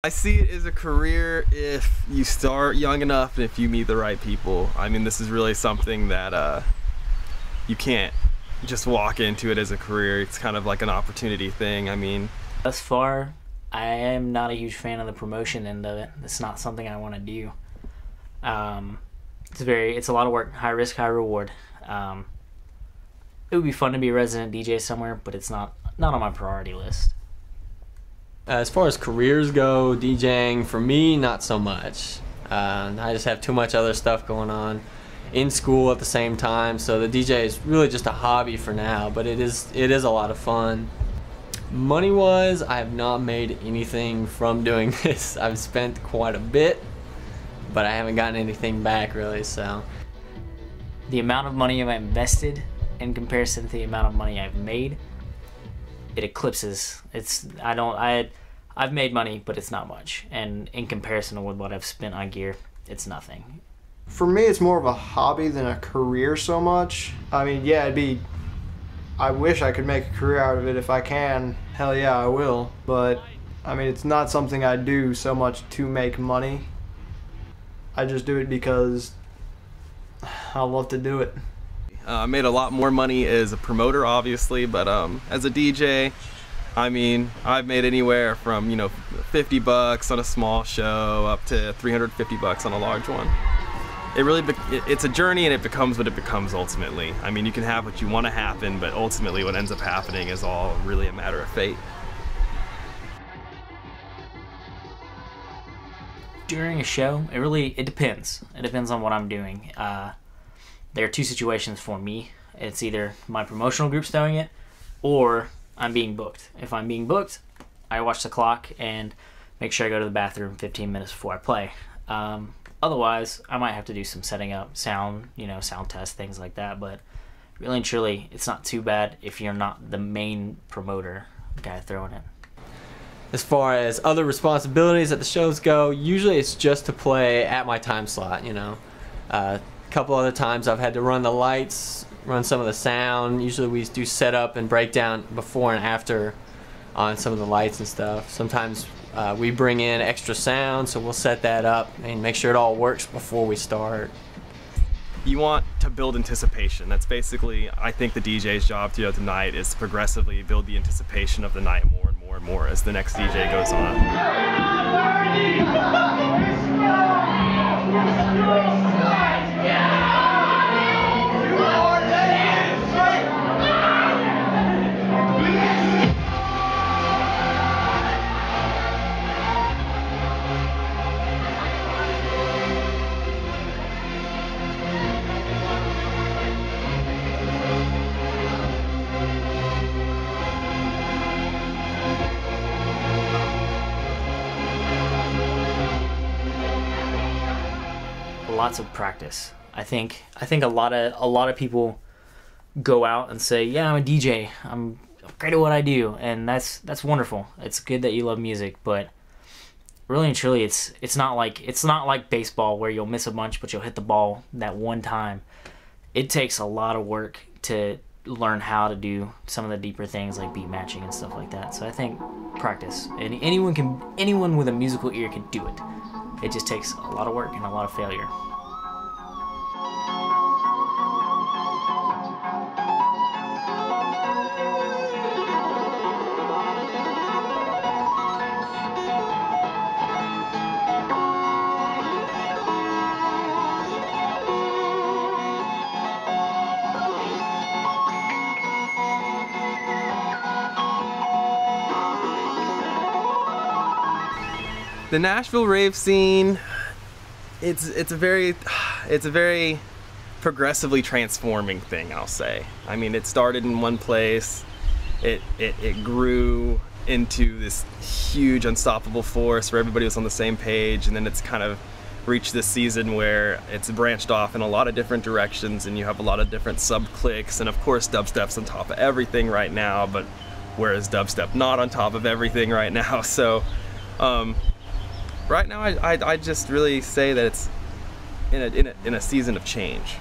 I see it as a career if you start young enough and if you meet the right people. I mean, this is really something that you can't just walk into it as a career. It's kind of like an opportunity thing. I mean, thus far, I am not a huge fan of the promotion end of it. It's not something I want to do. It's a lot of work, high risk, high reward. It would be fun to be a resident DJ somewhere, but it's not on my priority list. As far as careers go, DJing, for me, not so much. I just have too much other stuff going on in school at the same time, so the DJ is really just a hobby for now, but it is a lot of fun. Money-wise, I have not made anything from doing this. I've spent quite a bit, but I haven't gotten anything back really, so. The amount of money I've invested in comparison to the amount of money I've made, it eclipses. I've made money, but it's not much, and in comparison with what I've spent on gear, it's nothing. For me, it's more of a hobby than a career so much. I mean, yeah, I wish I could make a career out of it. If I can, hell yeah, I will. But I mean, it's not something I do so much to make money. I just do it because I love to do it. I made a lot more money as a promoter, obviously, but as a DJ, I mean, I've made anywhere from, you know, $50 on a small show up to $350 on a large one. It's a journey, and it becomes what it becomes ultimately. I mean, you can have what you want to happen, but ultimately what ends up happening is all really a matter of fate. During a show, it depends. It depends on what I'm doing. There are two situations for me. It's either my promotional group's throwing it, or I'm being booked. If I'm being booked, I watch the clock and make sure I go to the bathroom 15 minutes before I play. Otherwise, I might have to do some setting up, sound test, things like that. But really and truly, it's not too bad if you're not the main promoter guy throwing it. As far as other responsibilities at the shows go, usually it's just to play at my time slot, you know. A couple other times I've had to run the lights, run some of the sound. Usually we do setup and breakdown before and after on some of the lights and stuff. Sometimes we bring in extra sound, so we'll set that up and make sure it all works before we start. You want to build anticipation. That's basically, I think, the DJ's job throughout the night is to progressively build the anticipation of the night more and more and more as the next DJ goes on. Lots of practice. I think a lot of people go out and say, yeah, I'm a DJ, I'm great at what I do, and that's wonderful. It's good that you love music, but really and truly, it's not like baseball where you'll miss a bunch but you'll hit the ball that one time. It takes a lot of work to learn how to do some of the deeper things like beat matching and stuff like that. So I think practice, and anyone with a musical ear can do it. It just takes a lot of work and a lot of failure. The Nashville rave scene, it's a very progressively transforming thing, I'll say. I mean, it started in one place, it grew into this huge unstoppable force where everybody was on the same page, and then it's kind of reached this season where it's branched off in a lot of different directions, and you have a lot of different sub-cliques, and of course dubstep's on top of everything right now, but whereas dubstep not on top of everything right now. So right now I just really say that it's in a season of change.